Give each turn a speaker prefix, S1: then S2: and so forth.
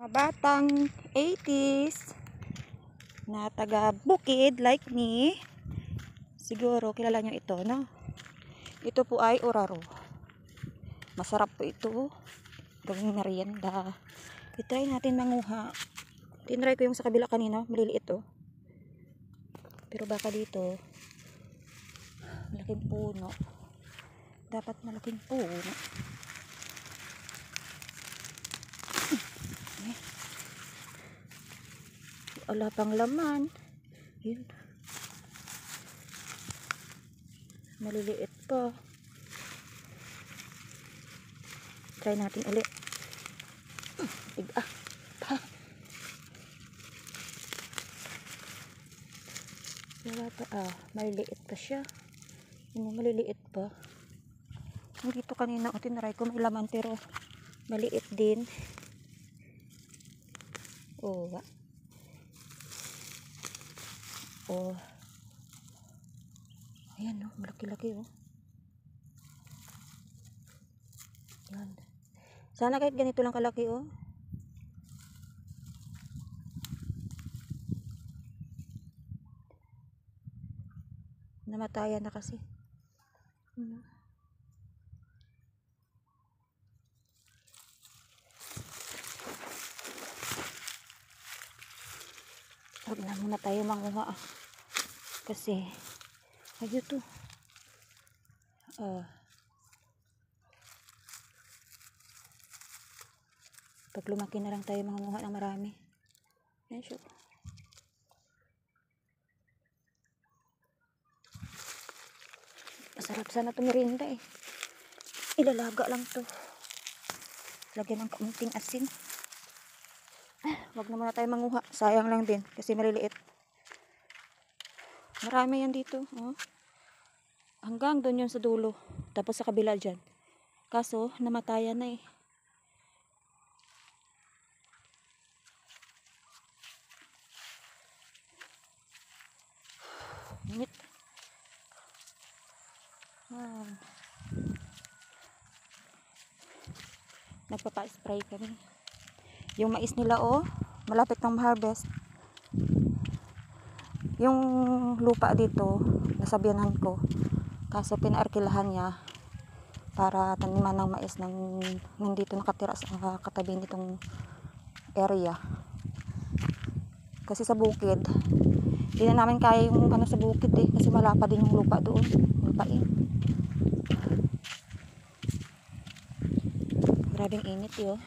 S1: Mga batang 80s na taga bukid like me, siguro kilala nyo ito, no? Ito po ay oraro. Masarap po ito gawing merienda. I-try natin manguha. Tinry ko yung sa kabila kanina, maliliit to. Pero baka dito malaking puno. Dapat malaking puno. Wala pang laman. Yun. Maliliit pa. Try natin ulit. Wala pa. Maliliit pa siya. Ano, maliliit pa. Dito kanina, tinry ko may laman pero maliit din. Oh. Oh. Ayan, oh, malaki-laki, oh. Yan. Sana kahit ganito lang kalaki, oh. Namatayan na kasi. Huwag na muna tayo manguha, kasi ayun to. Pag lumaki na lang tayo manguha ng marami. Ayan siya. Masarap sana ito merienda eh. Ilalaga lang to. Lagyan ng kaunting asin. Huwag na muna tayo manguha. Sayang lang din kasi maliliit. Marami yan dito. Oh. Hanggang doon yun sa dulo. Tapos sa kabila dyan. Kaso namatayan na eh. Init. Nagpapa-spray kami. Yung mais nila, oh, malapit ng harvest. Yung lupa dito, nasabyanan ko. Kaso pinaarkilahan niya para taniman ng mais ng nandito nakatira sa katabi nitong area. Kasi sa bukid, hindi na namin kaya yung ano sa bukid eh, kasi malapa din yung lupa doon. Lupain. Grabing init yun.